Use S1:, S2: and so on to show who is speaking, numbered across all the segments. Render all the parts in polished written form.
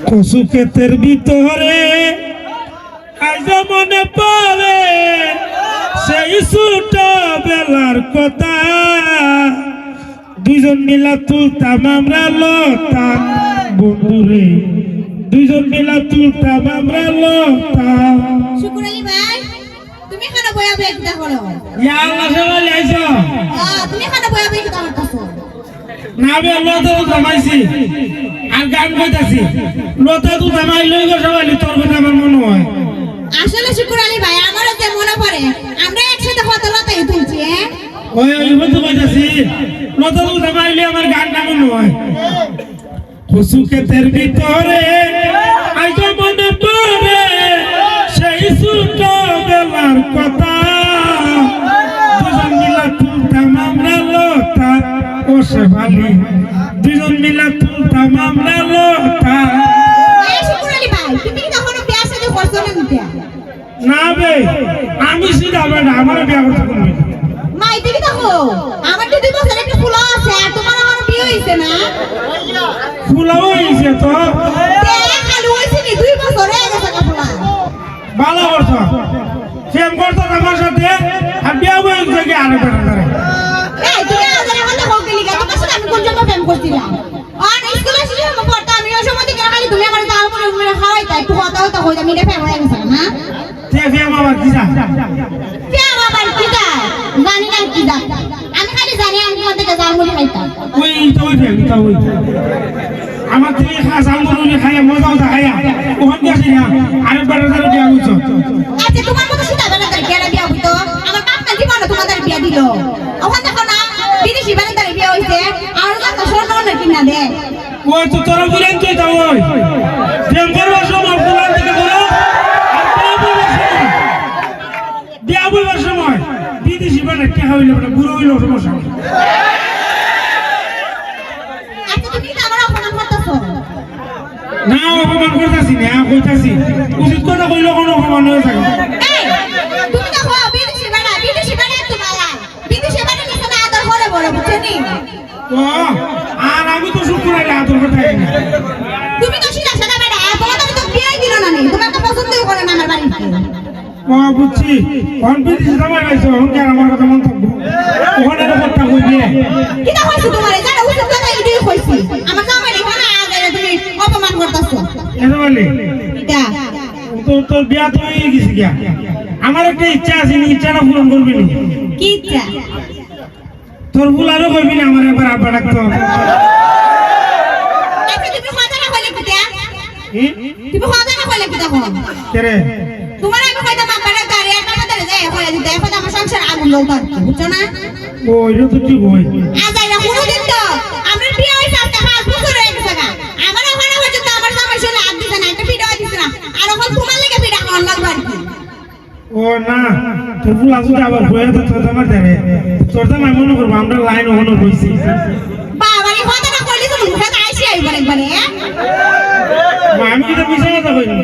S1: কচু ক্ষেতের ভিতরে আজ মনে পড়ে সেই ছোট বেলার কথা, দুইজন মিলা তুলতাম আমরা লতা বন্ধুরে, দুইজন মিলা তুলতাম আমরা লতা।
S2: শুকুর আলী ভাই, তুমি কেন বয়া বেগটা করো?
S1: ইয়া আল্লাহ সবাই আইছো।
S2: তুমি কেন বয়া বেগটা করতেছো?
S1: না বে লতা তো জামাইছি আর গান কইতাছি, লতা তো জামাই লই গো সবাই, তোর কথা আমার মনে হয়।
S2: আসলে শুকুর আলী ভাই, আমারও যে মনে পড়ে আমরা একসাথে কত লতাই তুলছি।
S1: ওই তো কইতাছি, লতা তো জামাই লই আমার গানটা মনে হয়। কচু ক্ষেতের ভিতরে আজ মনে পড়ে সেই ছোট বেলার কথা, দুজন মিলা তুলতাম আমরা লতা ও শেফালি, দুজন মিলা তুলতাম আমরা লতা।
S2: শুকুর আলী ভাই, তুমি কি কখনো বিয়ে সাথে করছো না?
S1: না বে, আমি সিধা বেটা, আমার বিয়ে করতে পারবি না।
S2: মাই দেখি দেখো, আমার তো 2 বছর একটা ফুলা আছে, আর তোমার আমার বিয়ে হইছে না?
S1: ফুলাও হইছে তো,
S2: খালি হইছে নি 2 বছর হয়ে গেছে ফুলা।
S1: ভালো করছো, প্রেম করছো আমার সাথে আর বিয়ে হইছে কি আরে বেটা করে।
S2: এই তুমি আজারে হতে হোক লিগা, তোমার সাথে আমি কোন জন্য প্রেম করছিলাম? আর স্কুলে ছিল আমি পড়তা, আমি ওই সময় থেকে খালি তুমি আমার তার উপরে উমরে খাওয়াইতা, একটু কথা হতো হইতা, মিলে প্রেম হয়ে গেছে না?
S1: প্রেম আবার কি যা,
S2: প্রেম আবার কি যা জানি না কি যা, আমি খালি জানি আমি তোমার থেকে জামুরি খাইতাম।
S1: ওই তো ওই প্রেম তো ওই আমার থেকে খাস আমগুলো খাইয়া মজাও খাইয়া ওখান গেছি না আরে বেটা করে বিয়ে হইছো।
S2: আচ্ছা তোমার মতো সুতা বেলা তার বিয়া বিয়া হইতো, আমার বাপ না জীবনে তোমাদের বিয়া দিল, ওখান দেখো না বিদেশি বেলা তার বিয়া হইছে, আর কত স্বর্ণ না কিনা দে।
S1: ওই তো তোর বুলেন তুই তো ওই প্রেম করবার সময় বুলান থেকে বলো, আর বিয়ে হইবার সময় বিদেশি বেটা কে হইলে বেটা বুড়ো হইলো সমস্যা।
S2: আচ্ছা তুমি কি আমার অপমান করতেছো?
S1: না অপমান করতেছি না, কইতাছি উচিত কথা কইলে কোনো অপমান হয়ে থাকে।
S2: এই তুমি দেখো বিদেশি বেলা তোমারা বিদেশি বেলা নিছে না আদর করে বড় বুঝছনি?
S1: ও আর আমি তো শুক্র আইলে আদর করতে পারি না।
S2: তুমি তো সিধা সাদা বেটা, তোমার তো বিয়ে দিল না নি, তোমার তো পছন্দই করে না আমার বাড়িতে।
S1: ও বুঝছি, কোন বিদেশি জামাই পাইছো ওকে আমার কথা মন্তব্য ওখানে কথা কই দিয়ে
S2: কি না হইছে তোমার? জানা উচিত কথা এটাই কইছি, আমার জামাই রে না আদরে তুমি অপমান করতেছো।
S1: এটা বলি
S2: এটা
S1: তো তোর বিয়া তো হয়ে গেছে গিয়া, আমার একটা ইচ্ছা আছে, ইচ্ছাটা পূরণ করবি না।
S2: কি ইচ্ছা?
S1: তোর বুলারও করবি না, আমার একবার আব্বা ডাকতো।
S2: আচ্ছা তুমি কথা না কইলে কিটা? তুমি কথা না কইলে কিটা কও?
S1: কেরে
S2: তোমার আমি কইতাম আব্বারে গাড়ি আর টাকা ধরে যায় কইয়া দিতে, এখন আমার সংসার আগুন জ্বলতাম, বুঝছো না?
S1: ও এটা তো ঠিক হয়।
S2: আজ আইরা কোনদিন তো আমরা বিয়ে হইছে আজকে 5 বছর হয়ে গেছে গা, আমার ওখানে পর্যন্ত আমার জামাই শুনে হাত দিছে না, একটা ভিডিও দিছে না, আর এখন তোমার লাগে ভিডিও অন লাগবে আর কি।
S1: ও না, তোর বুলা যদি আবার হয়ে তো তোর জামা দেবে, তোর জামা মনে করবো আমরা লাইন ওখানে রয়েছি।
S2: বাবারে কথা না কইলে তো মুখে আইছি আইবার একবারে।
S1: আমি কিন্তু মিশা কথা কই না।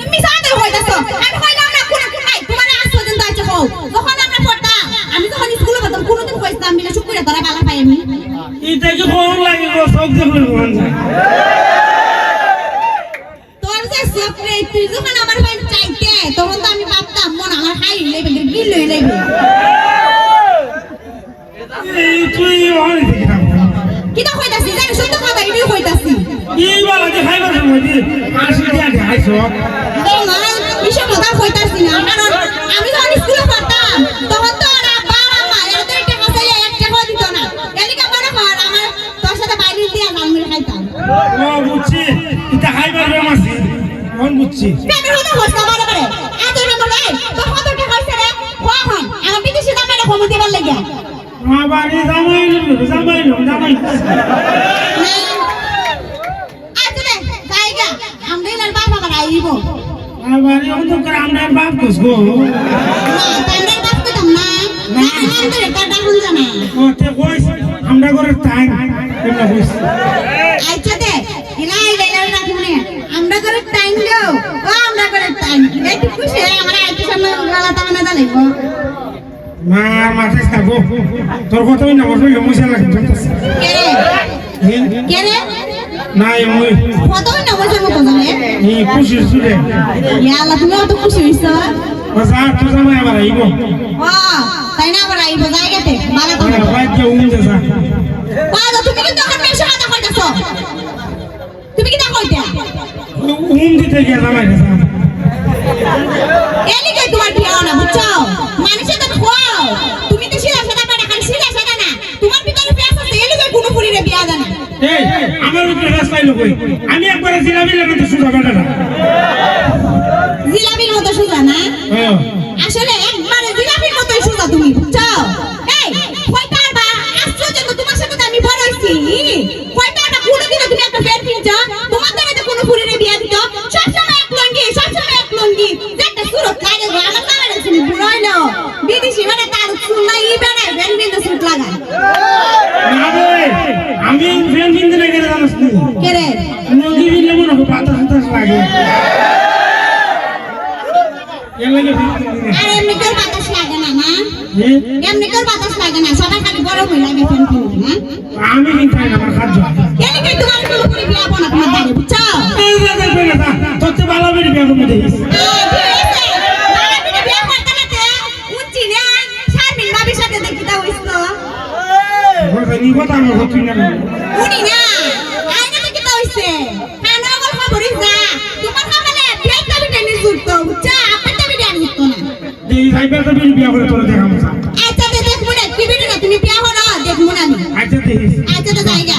S2: তুমি সাথে কইতাছো, আমি কইলাম না কোন কোন নাই, তোমার আজ পর্যন্ত আইছে কও, যখন আমরা পড়তাম আমি যখন স্কুলে যেতাম কোনদিন কইতাম মিলে শুকুরে তোরা বালা পাই আমি।
S1: এটা কি কোন লাগে গো, সব দেখলে মন যায়।
S2: তোর যে সপরে তুই যখন আমার ভাই চাইতে তখন তো আমি ভাবতাম মন আমার হাই লইবে গিল লইবে।
S1: এই তুই ওখানে থেকে না
S2: কিটা কইতাছি জানি সত্য কথা এটাই কইতাছি।
S1: এই বলা যে খাইবার সময় দি আসি দিয়া খাইছো।
S2: এই না এসব কথা কইতাছি না, কারণ আমি যখন স্কুলে পড়তাম তখন তো আর আব্বা আম্মা এত একটা কাছে একটা টাকা দিত না, এলিকা বড় ঘর আমার তোর সাথে বাইরে দিয়া জালমুড়ি খাইতাম।
S1: ও বুঝছি, এটা খাইবার বেমাসি মন বুঝছি।
S2: পেটের হতে হস্তা বড় করে এত না বলে তো কত টাকা হইছে রে কখন আমার বিদেশি দামে রে কম দিবার লাগিয়া
S1: আবার এই জামাই
S2: আজলে জায়গা আমদের বাবা বাবা আইব
S1: আবার অন্ধকার আমরা বাপ কসগো
S2: না তাইলে বাপ কইতাম না না আমাদের কাটা হুন জানা
S1: ও তে কইস আমরা করে টাইম কেমন কইস
S2: আচ্ছা দে ইলাই লাইলা রাখুনে আমরা করে টাইম দাও ও আমরা করে টাইম একটু খুশি আমরা আইতে সামনে গালা তামনা দালাইব
S1: মা মাথায় থাকো তোর কথাই না বসে মুছে লাগে
S2: কে রে
S1: না
S2: কতই না বসে মতো
S1: এই খুশির সুরে
S2: ইয়া আল্লাহ তুমি অত খুশি হইছো
S1: যা তো জামাই আবার আইব
S2: তাই না আবার আইব জায়গাতে বালা তো
S1: বাইক যে উম যা
S2: তুমি কিন্তু আমার মেশে কথা কইতাছো তুমি কি না কইতা
S1: উম দিতে গিয়া জামাই গেছে
S2: এলি কই তোমার বিয়া না বুঝছো মানুষে তো খাও তুমি তো সিধা সাদা পাড়া খালি সিধা সাদা না তোমার ভিতরে পেঁয়াজ আছে এলি কই কোনো পুরিরে বিয়া জানা
S1: এই আমার উপরে রাস্তায় লোক আমি একবার জিলাপি লাগাতে শুরু বেটাটা
S2: জিলাপির মতো সুজা না আসলে একবারে জিলাপির মতোই সুজা তুমি বুঝছো এই কয়টার বা আশ্চর্য তো তোমার সাথে তো আমি বড় হইছি কয়টার বা কোনোদিনও তুমি একটা ফের কিনছো তোমার দ্বারা তো কোনো পুরিরে বিয়া দিত সবসময় এক লঙ্গি যেটা সুরত লাগে গো আমার কামারে শুনি বুড়ো হইলো বিদেশি মানে তার সুন্নাই বেড়ায় বেন বিন্দু সুট লাগায়
S1: না রে আমি ফ্রেন্ড কিনতে না গেলে জানাস নি
S2: কে রে
S1: নদী বিলে মনে হয় বাতাস লাগে এর লাগে
S2: আর এমনি তোর বাতাস লাগে না না এমনি তোর বাতাস লাগে না সবাই খালি গরম হয়ে লাগে ফ্যান কিনতে না
S1: আমি কিনতে না আমার খাদ্য
S2: কেন কি তোমার কোনো পুরি বিয়া বনা তোমার দাঁড়িয়ে বুঝছো
S1: তোর তো ভালো বেরিয়ে বিয়ে করতে দেখিস কথা আমার হচ্ছি না এই সাইবার তো বিয়ে করে তোর দেখাবো
S2: তুমি বিয়া হলো দেখবো না
S1: আচ্ছা দেখিস
S2: আচ্ছা তো জায়গা